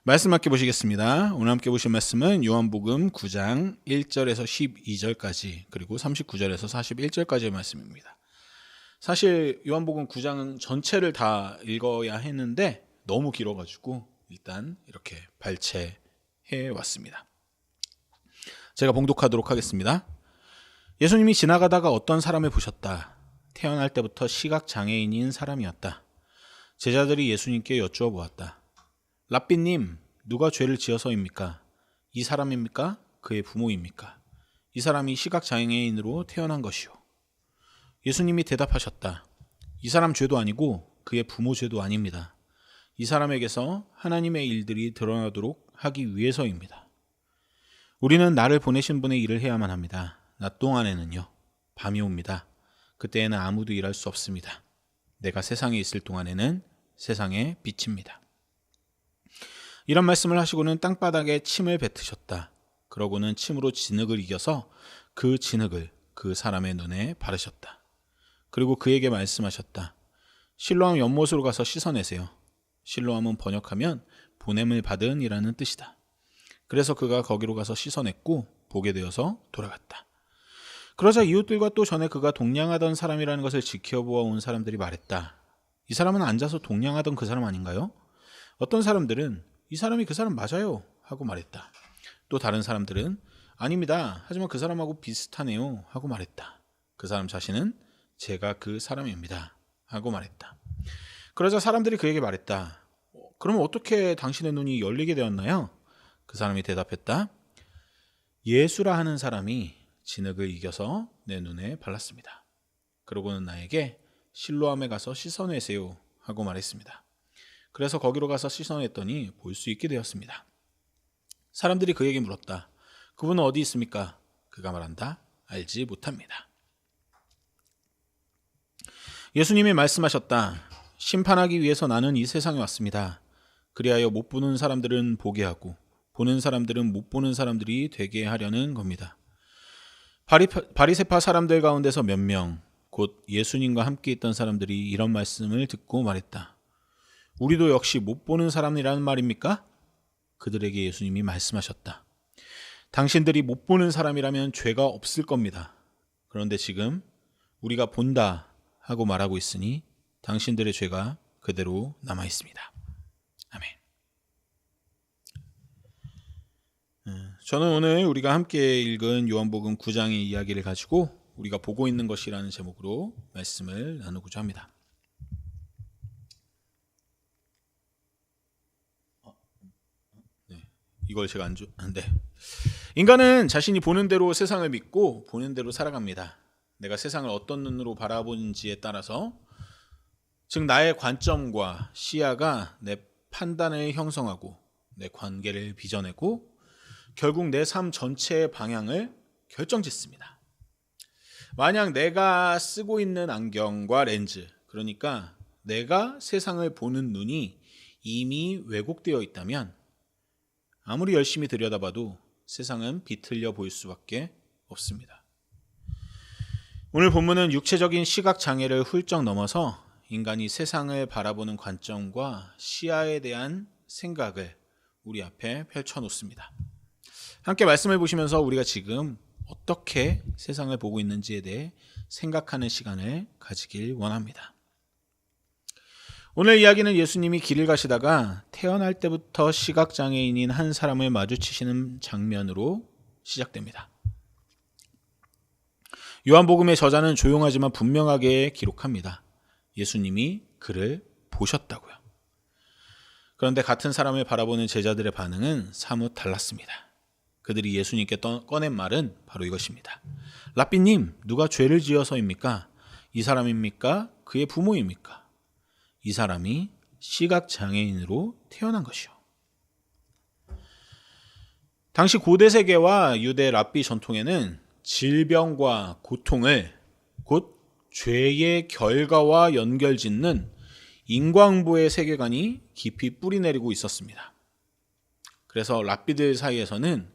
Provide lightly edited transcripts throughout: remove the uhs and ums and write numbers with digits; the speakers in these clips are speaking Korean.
말씀 함께 보시겠습니다. 오늘 함께 보실 말씀은 요한복음 9장 1절에서 12절까지 그리고 39절에서 41절까지의 말씀입니다. 사실 요한복음 9장 전체를 다 읽어야 했는데 너무 길어가지고 일단 이렇게 발췌해 왔습니다. 제가 봉독하도록 하겠습니다. 예수님이 지나가다가 어떤 사람을 보셨다. 태어날 때부터 시각장애인인 사람이었다. 제자들이 예수님께 여쭈어 보았다. 랍비님, 누가 죄를 지어서입니까? 이 사람입니까? 그의 부모입니까? 이 사람이 시각장애인으로 태어난 것이요. 예수님이 대답하셨다. 이 사람 죄도 아니고 그의 부모 죄도 아닙니다. 이 사람에게서 하나님의 일들이 드러나도록 하기 위해서입니다. 우리는 나를 보내신 분의 일을 해야만 합니다. 낮 동안에는요. 밤이 옵니다. 그때에는 아무도 일할 수 없습니다. 내가 세상에 있을 동안에는 세상의 빛입니다. 이런 말씀을 하시고는 땅바닥에 침을 뱉으셨다. 그러고는 침으로 진흙을 이겨서 그 진흙을 그 사람의 눈에 바르셨다. 그리고 그에게 말씀하셨다. 실로암 연못으로 가서 씻어내세요. 실로암은 번역하면 보냄을 받은 이라는 뜻이다. 그래서 그가 거기로 가서 씻어냈고 보게 되어서 돌아갔다. 그러자 이웃들과 또 전에 그가 동냥하던 사람이라는 것을 지켜보아 온 사람들이 말했다. 이 사람은 앉아서 동냥하던 그 사람 아닌가요? 어떤 사람들은 이 사람이 그 사람 맞아요 하고 말했다. 또 다른 사람들은 아닙니다. 하지만 그 사람하고 비슷하네요 하고 말했다. 그 사람 자신은 제가 그 사람입니다 하고 말했다. 그러자 사람들이 그에게 말했다. 그러면 어떻게 당신의 눈이 열리게 되었나요? 그 사람이 대답했다. 예수라 하는 사람이 진흙을 이겨서 내 눈에 발랐습니다. 그러고는 나에게 실로암에 가서 씻어내세요 하고 말했습니다. 그래서 거기로 가서 씻어냈더니 볼 수 있게 되었습니다. 사람들이 그에게 물었다. 그분은 어디 있습니까? 그가 말한다. 알지 못합니다. 예수님이 말씀하셨다. 심판하기 위해서 나는 이 세상에 왔습니다. 그리하여 못 보는 사람들은 보게 하고 보는 사람들은 못 보는 사람들이 되게 하려는 겁니다. 바리새파 사람들 가운데서 몇 명, 곧 예수님과 함께 있던 사람들이 이런 말씀을 듣고 말했다. 우리도 역시 못 보는 사람이라는 말입니까? 그들에게 예수님이 말씀하셨다. 당신들이 못 보는 사람이라면 죄가 없을 겁니다. 그런데 지금 우리가 본다 하고 말하고 있으니 당신들의 죄가 그대로 남아 있습니다. 아멘. 저는 오늘 우리가 함께 읽은 요한복음 9장의 이야기를 가지고 우리가 보고 있는 것이라는 제목으로 말씀을 나누고자 합니다. 이걸 제가 네. 인간은 자신이 보는 대로 세상을 믿고 보는 대로 살아갑니다. 내가 세상을 어떤 눈으로 바라보는지에 따라서 즉 나의 관점과 시야가 내 판단을 형성하고 내 관계를 빚어내고 결국 내 삶 전체의 방향을 결정짓습니다. 만약 내가 쓰고 있는 안경과 렌즈, 그러니까 내가 세상을 보는 눈이 이미 왜곡되어 있다면 아무리 열심히 들여다봐도 세상은 비틀려 보일 수밖에 없습니다. 오늘 본문은 육체적인 시각장애를 훌쩍 넘어서 인간이 세상을 바라보는 관점과 시야에 대한 생각을 우리 앞에 펼쳐놓습니다. 함께 말씀을 보시면서 우리가 지금 어떻게 세상을 보고 있는지에 대해 생각하는 시간을 가지길 원합니다. 오늘 이야기는 예수님이 길을 가시다가 태어날 때부터 시각장애인인 한 사람을 마주치시는 장면으로 시작됩니다. 요한복음의 저자는 조용하지만 분명하게 기록합니다. 예수님이 그를 보셨다고요. 그런데 같은 사람을 바라보는 제자들의 반응은 사뭇 달랐습니다. 그들이 예수님께 꺼낸 말은 바로 이것입니다. 랍비님, 누가 죄를 지어서입니까? 이 사람입니까? 그의 부모입니까? 이 사람이 시각장애인으로 태어난 것이요. 당시 고대 세계와 유대 랍비 전통에는 질병과 고통을 곧 죄의 결과와 연결짓는 인과응보의 세계관이 깊이 뿌리내리고 있었습니다. 그래서 랍비들 사이에서는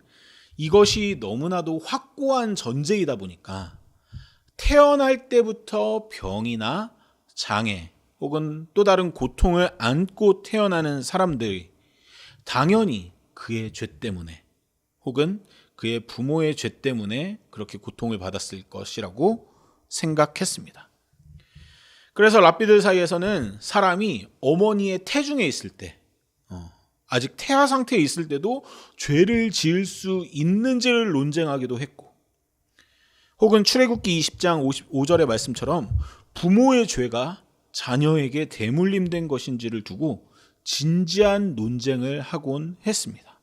이것이 너무나도 확고한 전제이다 보니까 태어날 때부터 병이나 장애 혹은 또 다른 고통을 안고 태어나는 사람들이 당연히 그의 죄 때문에 혹은 그의 부모의 죄 때문에 그렇게 고통을 받았을 것이라고 생각했습니다. 그래서 랍비들 사이에서는 사람이 어머니의 태중에 있을 때, 아직 태아 상태에 있을 때도 죄를 지을 수 있는지를 논쟁하기도 했고, 혹은 출애굽기 20장 55절의 말씀처럼 부모의 죄가 자녀에게 대물림된 것인지를 두고 진지한 논쟁을 하곤 했습니다.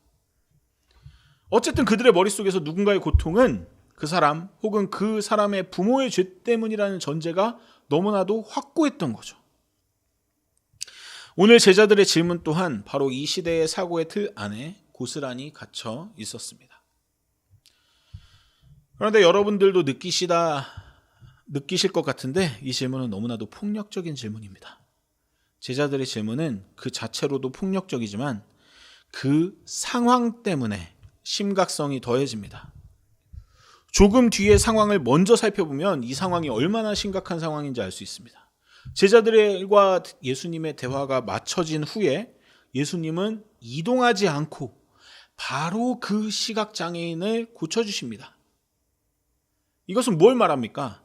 어쨌든 그들의 머릿속에서 누군가의 고통은 그 사람 혹은 그 사람의 부모의 죄 때문이라는 전제가 너무나도 확고했던 거죠. 오늘 제자들의 질문 또한 바로 이 시대의 사고의 틀 안에 고스란히 갇혀 있었습니다. 그런데 여러분들도 느끼실 것 같은데 이 질문은 너무나도 폭력적인 질문입니다. 제자들의 질문은 그 자체로도 폭력적이지만 그 상황 때문에 심각성이 더해집니다. 조금 뒤의 상황을 먼저 살펴보면 이 상황이 얼마나 심각한 상황인지 알 수 있습니다. 제자들과 예수님의 대화가 맞춰진 후에 예수님은 이동하지 않고 바로 그 시각장애인을 고쳐주십니다. 이것은 뭘 말합니까?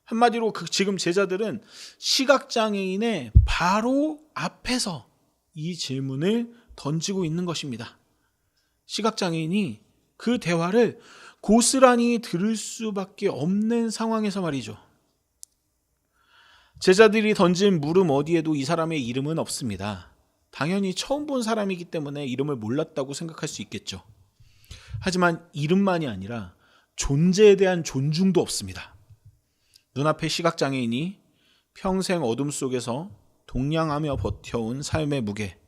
한마디로 지금 제자들은 시각장애인의 바로 앞에서 이 질문을 던지고 있는 것입니다. 시각장애인이 그 대화를 고스란히 들을 수밖에 없는 상황에서 말이죠. 제자들이 던진 물음 어디에도 이 사람의 이름은 없습니다. 당연히 처음 본 사람이기 때문에 이름을 몰랐다고 생각할 수 있겠죠. 하지만 이름만이 아니라 존재에 대한 존중도 없습니다. 눈앞에 시각장애인이 평생 어둠 속에서 동냥하며 버텨온 삶의 무게,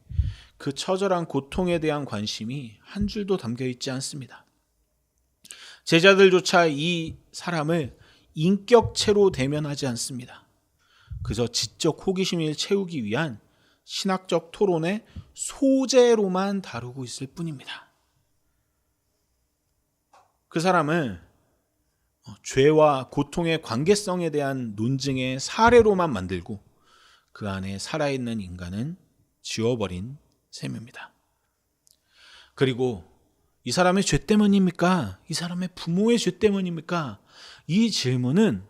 그 처절한 고통에 대한 관심이 한 줄도 담겨 있지 않습니다. 제자들조차 이 사람을 인격체로 대면하지 않습니다. 그저 지적 호기심을 채우기 위한 신학적 토론의 소재로만 다루고 있을 뿐입니다. 그 사람을 죄와 고통의 관계성에 대한 논증의 사례로만 만들고 그 안에 살아있는 인간은 지워버린 셈입니다. 그리고 이 사람의 죄 때문입니까? 이 사람의 부모의 죄 때문입니까? 이 질문은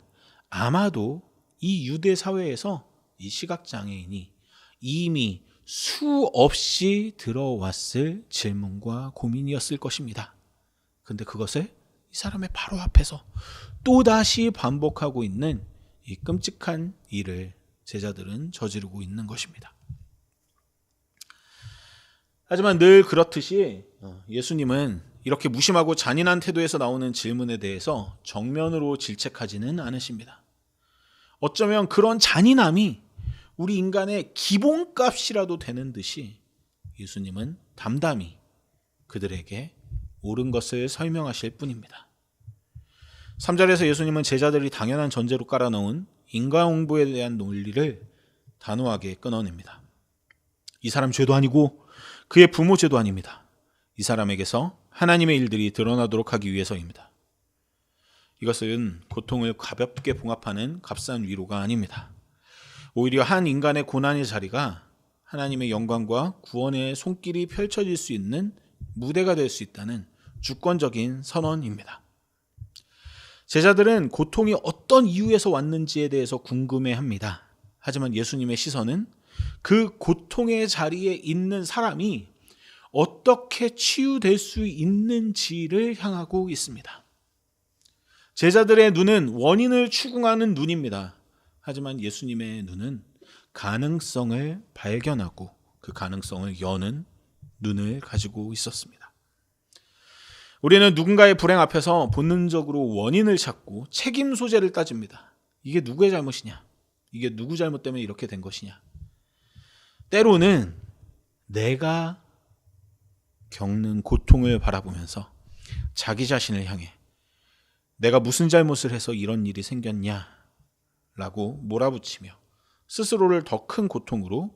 아마도 이 유대 사회에서 이 시각장애인이 이미 수없이 들어왔을 질문과 고민이었을 것입니다. 근데 그것을 이 사람의 바로 앞에서 또다시 반복하고 있는 이 끔찍한 일을 제자들은 저지르고 있는 것입니다. 하지만 늘 그렇듯이 예수님은 이렇게 무심하고 잔인한 태도에서 나오는 질문에 대해서 정면으로 질책하지는 않으십니다. 어쩌면 그런 잔인함이 우리 인간의 기본값이라도 되는 듯이 예수님은 담담히 그들에게 옳은 것을 설명하실 뿐입니다. 3절에서 예수님은 제자들이 당연한 전제로 깔아놓은 인과응보에 대한 논리를 단호하게 끊어냅니다. 이 사람 죄도 아니고 그의 부모 죄도 아닙니다. 이 사람에게서 하나님의 일들이 드러나도록 하기 위해서입니다. 이것은 고통을 가볍게 봉합하는 값싼 위로가 아닙니다. 오히려 한 인간의 고난의 자리가 하나님의 영광과 구원의 손길이 펼쳐질 수 있는 무대가 될 수 있다는 주권적인 선언입니다. 제자들은 고통이 어떤 이유에서 왔는지에 대해서 궁금해합니다. 하지만 예수님의 시선은 그 고통의 자리에 있는 사람이 어떻게 치유될 수 있는지를 향하고 있습니다. 제자들의 눈은 원인을 추궁하는 눈입니다. 하지만 예수님의 눈은 가능성을 발견하고 그 가능성을 여는 눈을 가지고 있었습니다. 우리는 누군가의 불행 앞에서 본능적으로 원인을 찾고 책임 소재를 따집니다. 이게 누구의 잘못이냐? 이게 누구 잘못 때문에 이렇게 된 것이냐? 때로는 내가 겪는 고통을 바라보면서 자기 자신을 향해 내가 무슨 잘못을 해서 이런 일이 생겼냐? 라고 몰아붙이며 스스로를 더 큰 고통으로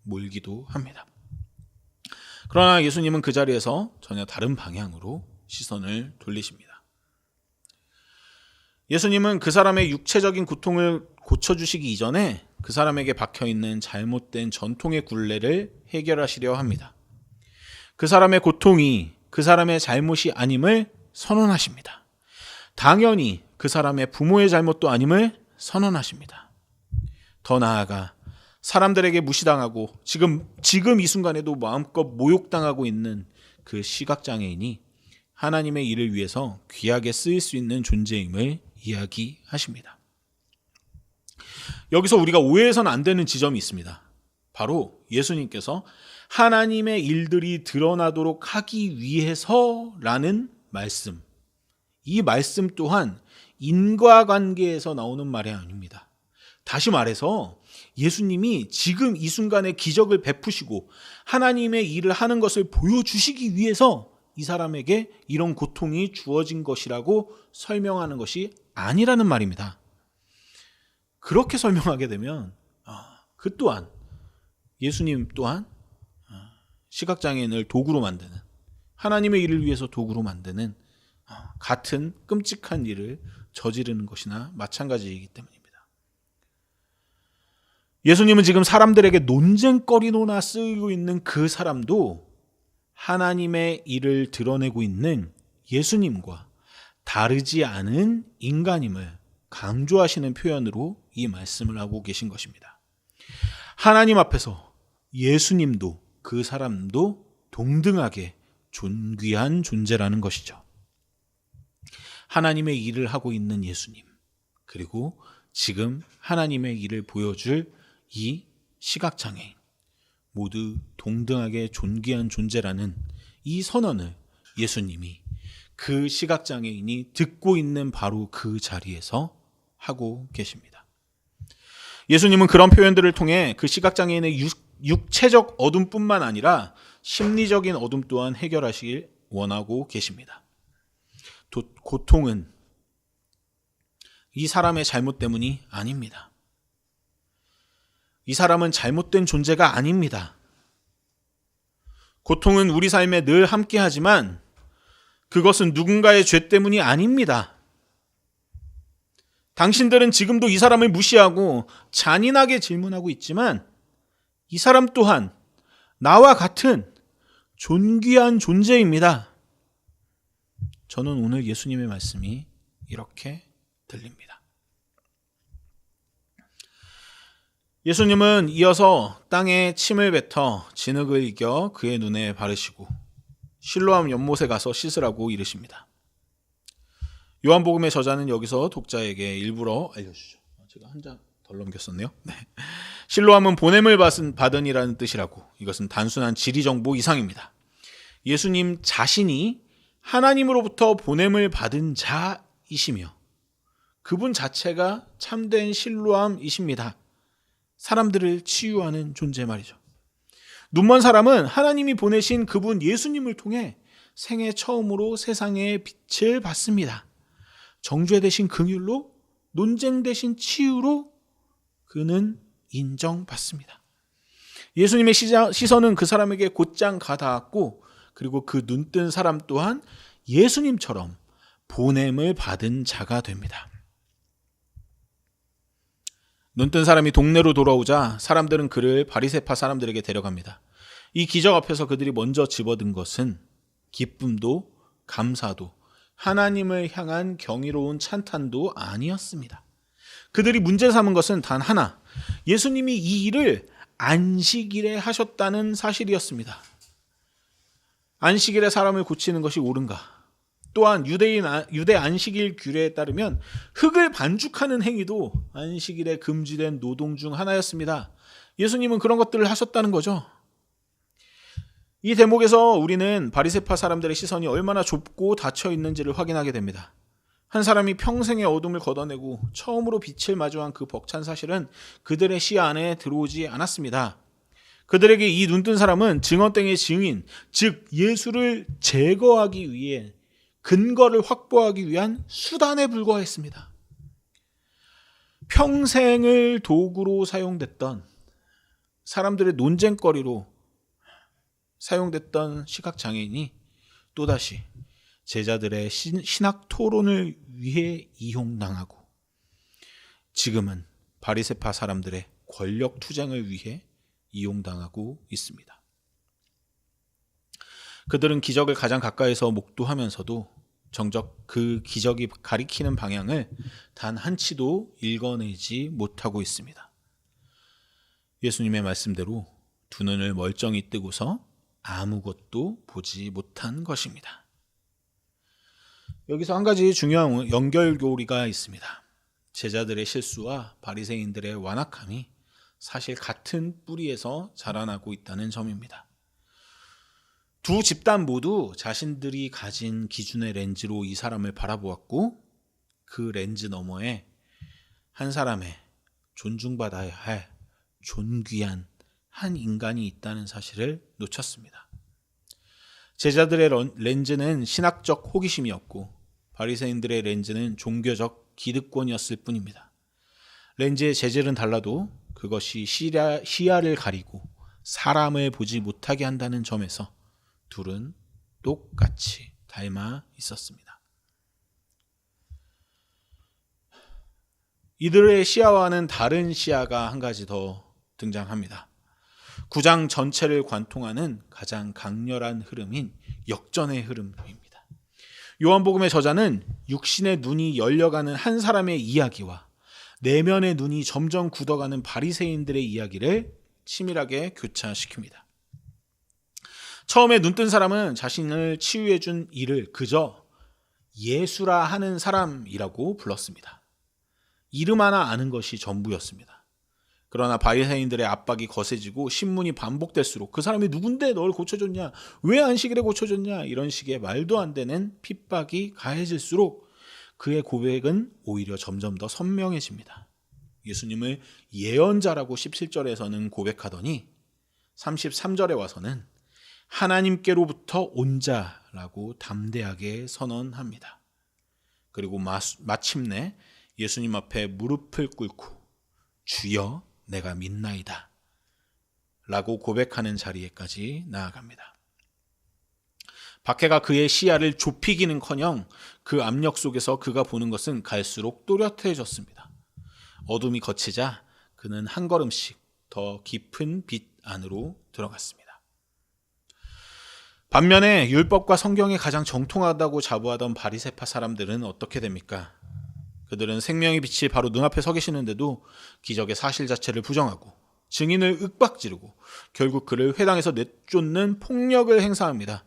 몰기도 합니다. 그러나 예수님은 그 자리에서 전혀 다른 방향으로 시선을 돌리십니다. 예수님은 그 사람의 육체적인 고통을 고쳐주시기 이전에 그 사람에게 박혀있는 잘못된 전통의 굴레를 해결하시려 합니다. 그 사람의 고통이 그 사람의 잘못이 아님을 선언하십니다. 당연히 그 사람의 부모의 잘못도 아님을 선언하십니다. 더 나아가 사람들에게 무시당하고 지금 이 순간에도 마음껏 모욕당하고 있는 그 시각장애인이 하나님의 일을 위해서 귀하게 쓰일 수 있는 존재임을 이야기하십니다. 여기서 우리가 오해해서는 안 되는 지점이 있습니다. 바로 예수님께서 하나님의 일들이 드러나도록 하기 위해서라는 말씀. 이 말씀 또한 인과관계에서 나오는 말이 아닙니다. 다시 말해서 예수님이 지금 이 순간에 기적을 베푸시고 하나님의 일을 하는 것을 보여주시기 위해서 이 사람에게 이런 고통이 주어진 것이라고 설명하는 것이 아니라는 말입니다. 그렇게 설명하게 되면 그 또한 예수님 또한 시각장애인을 도구로 만드는, 하나님의 일을 위해서 도구로 만드는 같은 끔찍한 일을 저지르는 것이나 마찬가지이기 때문입니다. 예수님은 지금 사람들에게 논쟁거리로나 쓰이고 있는 그 사람도 하나님의 일을 드러내고 있는 예수님과 다르지 않은 인간임을 강조하시는 표현으로 이 말씀을 하고 계신 것입니다. 하나님 앞에서 예수님도 그 사람도 동등하게 존귀한 존재라는 것이죠. 하나님의 일을 하고 있는 예수님, 그리고 지금 하나님의 일을 보여줄 이 시각장애인, 모두 동등하게 존귀한 존재라는 이 선언을 예수님이 그 시각장애인이 듣고 있는 바로 그 자리에서 하고 계십니다. 예수님은 그런 표현들을 통해 그 시각장애인의 육체적 어둠뿐만 아니라 심리적인 어둠 또한 해결하시길 원하고 계십니다. 고통은 이 사람의 잘못 때문이 아닙니다. 이 사람은 잘못된 존재가 아닙니다. 고통은 우리 삶에 늘 함께하지만 그것은 누군가의 죄 때문이 아닙니다. 당신들은 지금도 이 사람을 무시하고 잔인하게 질문하고 있지만 이 사람 또한 나와 같은 존귀한 존재입니다. 저는 오늘 예수님의 말씀이 이렇게 들립니다. 예수님은 이어서 땅에 침을 뱉어 진흙을 이겨 그의 눈에 바르시고 실로암 연못에 가서 씻으라고 이르십니다. 요한복음의 저자는 여기서 독자에게 일부러 알려주죠. 제가 한 장 덜 넘겼었네요. 네. 실로암은 보냄을 받은이라는 뜻이라고, 이것은 단순한 지리정보 이상입니다. 예수님 자신이 하나님으로부터 보냄을 받은 자이시며 그분 자체가 참된 실로암이십니다. 사람들을 치유하는 존재 말이죠. 눈먼 사람은 하나님이 보내신 그분 예수님을 통해 생애 처음으로 세상의 빛을 받습니다. 정죄 대신 긍휼로, 논쟁 대신 치유로 그는 인정받습니다. 예수님의 시선은 그 사람에게 곧장 가닿았고, 그리고 그 눈뜬 사람 또한 예수님처럼 보냄을 받은 자가 됩니다. 눈뜬 사람이 동네로 돌아오자 사람들은 그를 바리새파 사람들에게 데려갑니다. 이 기적 앞에서 그들이 먼저 집어든 것은 기쁨도 감사도 하나님을 향한 경이로운 찬탄도 아니었습니다. 그들이 문제 삼은 것은 단 하나, 예수님이 이 일을 안식일에 하셨다는 사실이었습니다. 안식일에 사람을 고치는 것이 옳은가? 또한 유대 안식일 규례에 따르면 흙을 반죽하는 행위도 안식일에 금지된 노동 중 하나였습니다. 예수님은 그런 것들을 하셨다는 거죠. 이 대목에서 우리는 바리새파 사람들의 시선이 얼마나 좁고 닫혀 있는지를 확인하게 됩니다. 한 사람이 평생의 어둠을 걷어내고 처음으로 빛을 마주한 그 벅찬 사실은 그들의 시야 안에 들어오지 않았습니다. 그들에게 이 눈뜬 사람은 증언등의 증인, 즉 예수를 제거하기 위해 근거를 확보하기 위한 수단에 불과했습니다. 평생을 도구로 사용됐던, 사람들의 논쟁거리로 사용됐던 시각장애인이 또다시 제자들의 신학 토론을 위해 이용당하고 지금은 바리새파 사람들의 권력 투쟁을 위해 이용당하고 있습니다. 그들은 기적을 가장 가까이서 목도하면서도 정작 그 기적이 가리키는 방향을 단 한치도 읽어내지 못하고 있습니다. 예수님의 말씀대로 두 눈을 멀쩡히 뜨고서 아무것도 보지 못한 것입니다. 여기서 한 가지 중요한 연결고리가 있습니다. 제자들의 실수와 바리새인들의 완악함이 사실 같은 뿌리에서 자라나고 있다는 점입니다. 두 집단 모두 자신들이 가진 기준의 렌즈로 이 사람을 바라보았고 그 렌즈 너머에 한 사람의 존중받아야 할 존귀한 한 인간이 있다는 사실을 놓쳤습니다. 제자들의 렌즈는 신학적 호기심이었고 바리새인들의 렌즈는 종교적 기득권이었을 뿐입니다. 렌즈의 재질은 달라도 그것이 시야를 가리고 사람을 보지 못하게 한다는 점에서 둘은 똑같이 닮아 있었습니다. 이들의 시야와는 다른 시야가 한 가지 더 등장합니다. 9장 전체를 관통하는 가장 강렬한 흐름인 역전의 흐름입니다. 요한복음의 저자는 육신의 눈이 열려가는 한 사람의 이야기와 내면의 눈이 점점 굳어가는 바리새인들의 이야기를 치밀하게 교차시킵니다. 처음에 눈뜬 사람은 자신을 치유해 준 이를 그저 예수라 하는 사람이라고 불렀습니다. 이름 하나 아는 것이 전부였습니다. 그러나 바리새인들의 압박이 거세지고 신문이 반복될수록 그 사람이 누군데 널 고쳐줬냐? 왜 안식일에 고쳐줬냐? 이런 식의 말도 안 되는 핍박이 가해질수록 그의 고백은 오히려 점점 더 선명해집니다. 예수님을 예언자라고 17절에서는 고백하더니 33절에 와서는 하나님께로부터 온 자라고 담대하게 선언합니다. 그리고 마침내 예수님 앞에 무릎을 꿇고 주여 내가 믿나이다 라고 고백하는 자리에까지 나아갑니다. 박해가 그의 시야를 좁히기는커녕 그 압력 속에서 그가 보는 것은 갈수록 또렷해졌습니다. 어둠이 걷히자 그는 한 걸음씩 더 깊은 빛 안으로 들어갔습니다. 반면에 율법과 성경이 가장 정통하다고 자부하던 바리새파 사람들은 어떻게 됩니까? 그들은 생명의 빛이 바로 눈앞에 서 계시는데도 기적의 사실 자체를 부정하고 증인을 윽박지르고 결국 그를 회당에서 내쫓는 폭력을 행사합니다.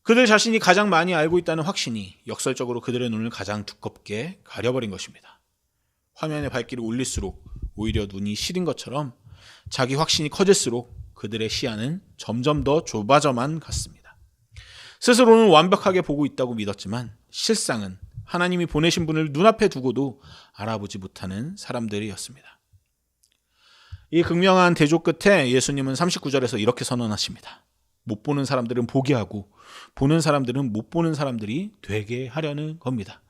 그들 자신이 가장 많이 알고 있다는 확신이 역설적으로 그들의 눈을 가장 두껍게 가려버린 것입니다. 화면에 발길이 올릴수록 오히려 눈이 시린 것처럼 자기 확신이 커질수록 그들의 시야는 점점 더 좁아져만 갔습니다. 스스로는 완벽하게 보고 있다고 믿었지만 실상은 하나님이 보내신 분을 눈앞에 두고도 알아보지 못하는 사람들이었습니다. 이 극명한 대조 끝에 예수님은 39절에서 이렇게 선언하십니다. 못 보는 사람들은 보게 하고 보는 사람들은 못 보는 사람들이 되게 하려는 겁니다.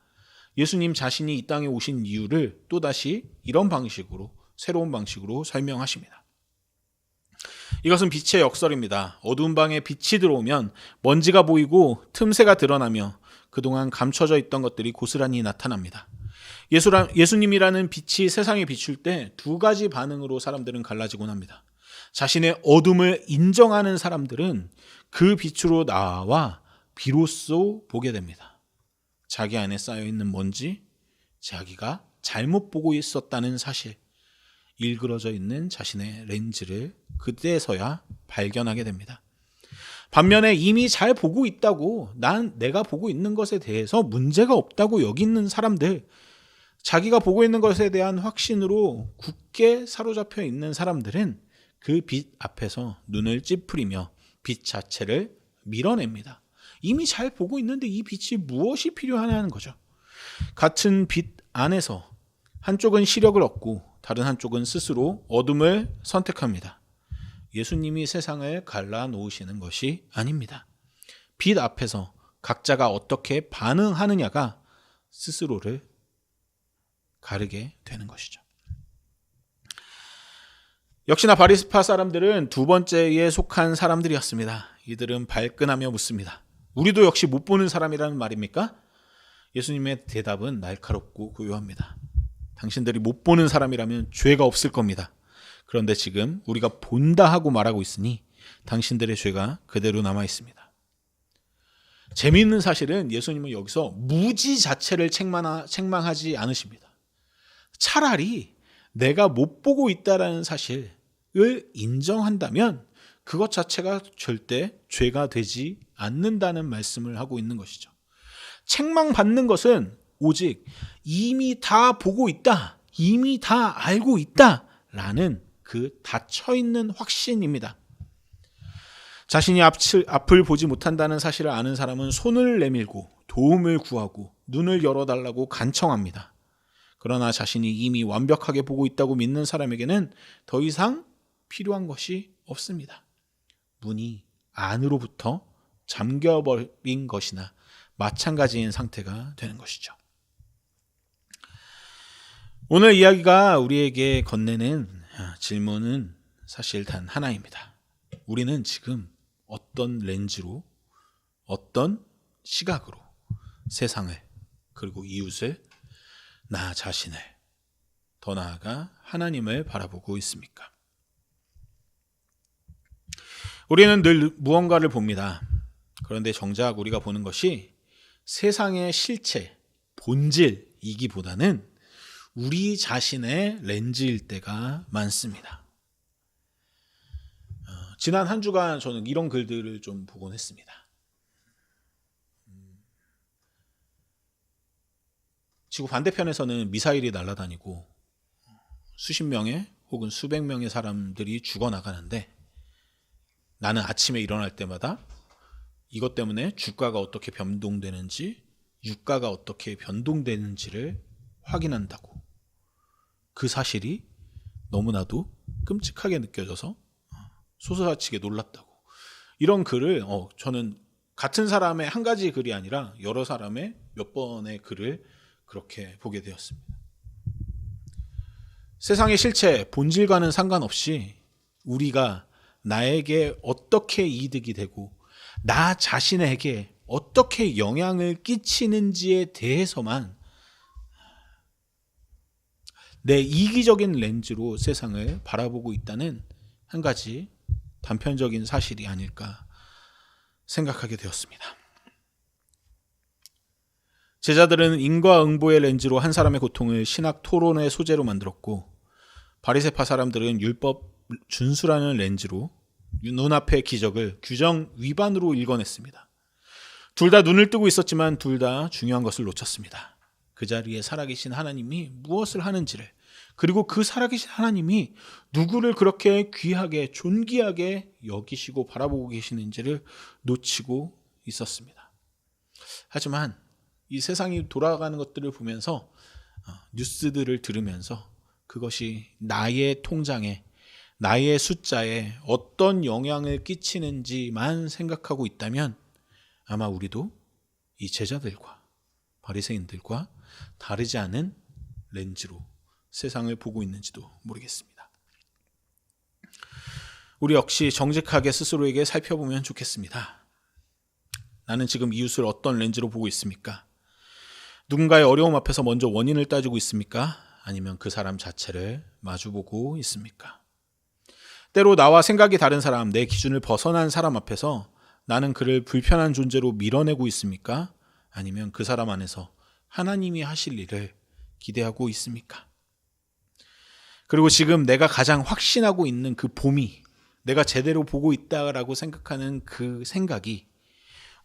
예수님 자신이 이 땅에 오신 이유를 또다시 이런 방식으로 새로운 방식으로 설명하십니다. 이것은 빛의 역설입니다. 어두운 방에 빛이 들어오면 먼지가 보이고 틈새가 드러나며 그동안 감춰져 있던 것들이 고스란히 나타납니다. 예수님이라는 빛이 세상에 비출 때 두 가지 반응으로 사람들은 갈라지곤 합니다. 자신의 어둠을 인정하는 사람들은 그 빛으로 나와 비로소 보게 됩니다. 자기 안에 쌓여있는 먼지, 자기가 잘못 보고 있었다는 사실, 일그러져 있는 자신의 렌즈를 그때서야 발견하게 됩니다. 반면에 이미 잘 보고 있다고 내가 보고 있는 것에 대해서 문제가 없다고 여기는 사람들, 자기가 보고 있는 것에 대한 확신으로 굳게 사로잡혀 있는 사람들은 그 빛 앞에서 눈을 찌푸리며 빛 자체를 밀어냅니다. 이미 잘 보고 있는데 이 빛이 무엇이 필요하냐는 거죠. 같은 빛 안에서 한쪽은 시력을 얻고 다른 한쪽은 스스로 어둠을 선택합니다. 예수님이 세상을 갈라놓으시는 것이 아닙니다. 빛 앞에서 각자가 어떻게 반응하느냐가 스스로를 가르게 되는 것이죠. 역시나 바리새파 사람들은 두 번째에 속한 사람들이었습니다. 이들은 발끈하며 묻습니다. 우리도 역시 못 보는 사람이라는 말입니까? 예수님의 대답은 날카롭고 고요합니다. 당신들이 못 보는 사람이라면 죄가 없을 겁니다. 그런데 지금 우리가 본다 하고 말하고 있으니 당신들의 죄가 그대로 남아 있습니다. 재미있는 사실은 예수님은 여기서 무지 자체를 책망하지 않으십니다. 차라리 내가 못 보고 있다라는 사실을 인정한다면 그것 자체가 절대 죄가 되지 않는다는 말씀을 하고 있는 것이죠. 책망받는 것은 오직 이미 다 보고 있다, 이미 다 알고 있다라는 그 닫혀있는 확신입니다. 자신이 앞을 보지 못한다는 사실을 아는 사람은 손을 내밀고 도움을 구하고 눈을 열어달라고 간청합니다. 그러나 자신이 이미 완벽하게 보고 있다고 믿는 사람에게는 더 이상 필요한 것이 없습니다. 문이 안으로부터 잠겨버린 것이나 마찬가지인 상태가 되는 것이죠. 오늘 이야기가 우리에게 건네는 질문은 사실 단 하나입니다. 우리는 지금 어떤 렌즈로, 어떤 시각으로 세상을, 그리고 이웃을, 나 자신을, 더 나아가 하나님을 바라보고 있습니까? 우리는 늘 무언가를 봅니다. 그런데 정작 우리가 보는 것이 세상의 실체, 본질이기보다는 우리 자신의 렌즈일 때가 많습니다. 지난 한 주간 저는 이런 글들을 좀 보곤 했습니다. 지구 반대편에서는 미사일이 날아다니고 수십 명의 혹은 수백 명의 사람들이 죽어나가는데 나는 아침에 일어날 때마다 이것 때문에 주가가 어떻게 변동되는지, 유가가 어떻게 변동되는지를 확인한다고. 그 사실이 너무나도 끔찍하게 느껴져서 소스라치게 놀랐다고. 이런 글을 저는 같은 사람의 한 가지 글이 아니라 여러 사람의 몇 번의 글을 그렇게 보게 되었습니다. 세상의 실체, 본질과는 상관없이 우리가 나에게 어떻게 이득이 되고 나 자신에게 어떻게 영향을 끼치는지에 대해서만 내 이기적인 렌즈로 세상을 바라보고 있다는 한 가지 단편적인 사실이 아닐까 생각하게 되었습니다. 제자들은 인과응보의 렌즈로 한 사람의 고통을 신학 토론의 소재로 만들었고, 바리새파 사람들은 율법 준수라는 렌즈로 눈앞의 기적을 규정 위반으로 읽어냈습니다. 둘 다 눈을 뜨고 있었지만 둘 다 중요한 것을 놓쳤습니다. 그 자리에 살아계신 하나님이 무엇을 하는지를, 그리고 그 살아계신 하나님이 누구를 그렇게 귀하게 존귀하게 여기시고 바라보고 계시는지를 놓치고 있었습니다. 하지만 이 세상이 돌아가는 것들을 보면서 뉴스들을 들으면서 그것이 나의 통장에, 나의 숫자에 어떤 영향을 끼치는지만 생각하고 있다면 아마 우리도 이 제자들과 바리새인들과 다르지 않은 렌즈로 세상을 보고 있는지도 모르겠습니다. 우리 역시 정직하게 스스로에게 살펴보면 좋겠습니다. 나는 지금 이웃을 어떤 렌즈로 보고 있습니까? 누군가의 어려움 앞에서 먼저 원인을 따지고 있습니까? 아니면 그 사람 자체를 마주보고 있습니까? 때로 나와 생각이 다른 사람, 내 기준을 벗어난 사람 앞에서 나는 그를 불편한 존재로 밀어내고 있습니까? 아니면 그 사람 안에서 하나님이 하실 일을 기대하고 있습니까? 그리고 지금 내가 가장 확신하고 있는 그 봄이, 내가 제대로 보고 있다라고 생각하는 그 생각이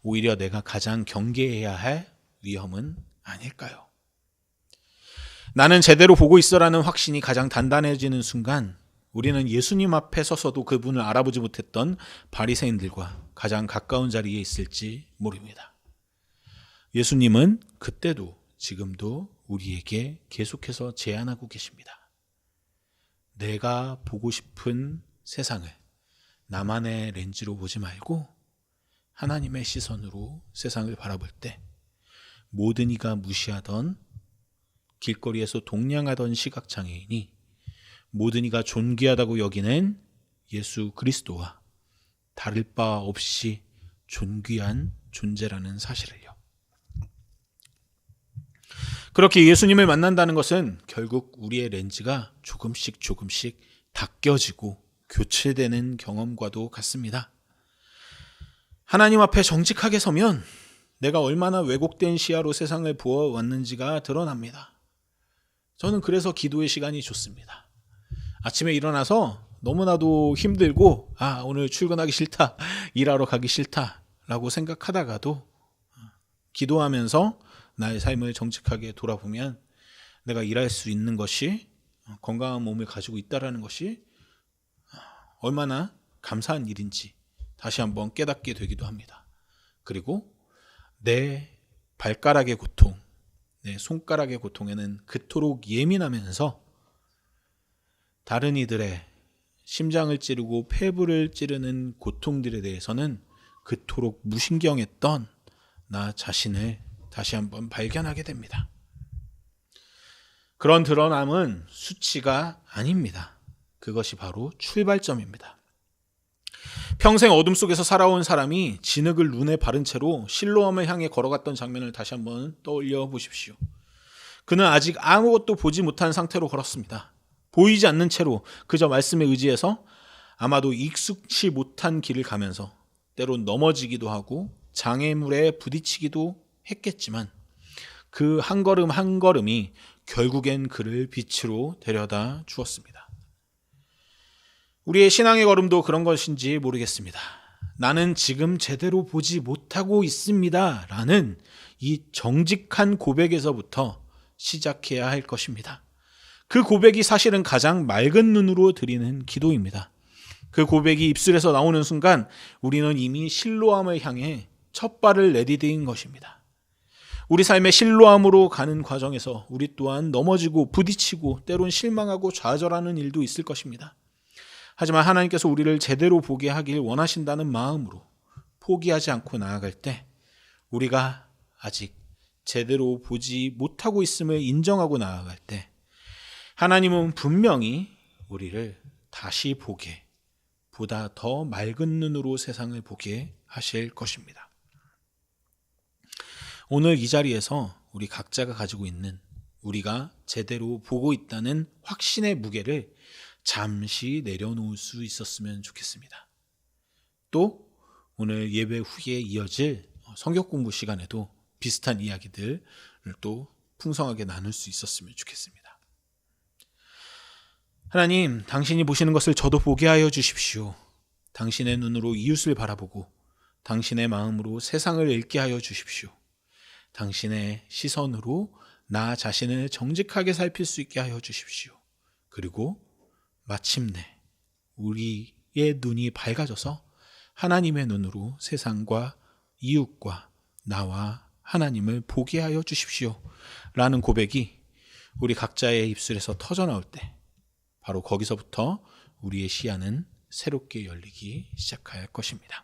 오히려 내가 가장 경계해야 할 위험은 아닐까요? 나는 제대로 보고 있어라는 확신이 가장 단단해지는 순간 우리는 예수님 앞에 서서도 그분을 알아보지 못했던 바리새인들과 가장 가까운 자리에 있을지 모릅니다. 예수님은 그때도 지금도 우리에게 계속해서 제안하고 계십니다. 내가 보고 싶은 세상을 나만의 렌즈로 보지 말고 하나님의 시선으로 세상을 바라볼 때 모든 이가 무시하던, 길거리에서 동냥하던 시각장애인이 모든 이가 존귀하다고 여기는 예수 그리스도와 다를 바 없이 존귀한 존재라는 사실을요. 그렇게 예수님을 만난다는 것은 결국 우리의 렌즈가 조금씩 닦여지고 교체되는 경험과도 같습니다. 하나님 앞에 정직하게 서면 내가 얼마나 왜곡된 시야로 세상을 보아왔는지가 드러납니다. 저는 그래서 기도의 시간이 좋습니다. 아침에 일어나서 너무나도 힘들고 오늘 출근하기 싫다, 일하러 가기 싫다 라고 생각하다가도 기도하면서 나의 삶을 정직하게 돌아보면 내가 일할 수 있는 것이, 건강한 몸을 가지고 있다는 것이 얼마나 감사한 일인지 다시 한번 깨닫게 되기도 합니다. 그리고 내 발가락의 고통, 내 손가락의 고통에는 그토록 예민하면서 다른 이들의 심장을 찌르고 폐부를 찌르는 고통들에 대해서는 그토록 무신경했던 나 자신을 다시 한번 발견하게 됩니다. 그런 드러남은 수치가 아닙니다. 그것이 바로 출발점입니다. 평생 어둠 속에서 살아온 사람이 진흙을 눈에 바른 채로 실로암을 향해 걸어갔던 장면을 다시 한번 떠올려 보십시오. 그는 아직 아무것도 보지 못한 상태로 걸었습니다. 보이지 않는 채로 그저 말씀에 의지해서 아마도 익숙치 못한 길을 가면서 때론 넘어지기도 하고 장애물에 부딪히기도 했겠지만 그 한 걸음 한 걸음이 결국엔 그를 빛으로 데려다 주었습니다. 우리의 신앙의 걸음도 그런 것인지 모르겠습니다. 나는 지금 제대로 보지 못하고 있습니다 라는 이 정직한 고백에서부터 시작해야 할 것입니다. 그 고백이 사실은 가장 맑은 눈으로 드리는 기도입니다. 그 고백이 입술에서 나오는 순간 우리는 이미 실로암을 향해 첫 발을 내디딘 것입니다. 우리 삶의 실로암으로 가는 과정에서 우리 또한 넘어지고 부딪히고 때론 실망하고 좌절하는 일도 있을 것입니다. 하지만 하나님께서 우리를 제대로 보게 하길 원하신다는 마음으로 포기하지 않고 나아갈 때 우리가 아직 제대로 보지 못하고 있음을 인정하고 나아갈 때 하나님은 분명히 우리를 다시 보게, 보다 더 맑은 눈으로 세상을 보게 하실 것입니다. 오늘 이 자리에서 우리 각자가 가지고 있는 우리가 제대로 보고 있다는 확신의 무게를 잠시 내려놓을 수 있었으면 좋겠습니다. 또 오늘 예배 후에 이어질 성경 공부 시간에도 비슷한 이야기들을 또 풍성하게 나눌 수 있었으면 좋겠습니다. 하나님, 당신이 보시는 것을 저도 보게 하여 주십시오. 당신의 눈으로 이웃을 바라보고 당신의 마음으로 세상을 읽게 하여 주십시오. 당신의 시선으로 나 자신을 정직하게 살필 수 있게 하여 주십시오. 그리고 마침내 우리의 눈이 밝아져서 하나님의 눈으로 세상과 이웃과 나와 하나님을 보게 하여 주십시오 라는 고백이 우리 각자의 입술에서 터져나올 때 바로 거기서부터 우리의 시야는 새롭게 열리기 시작할 것입니다.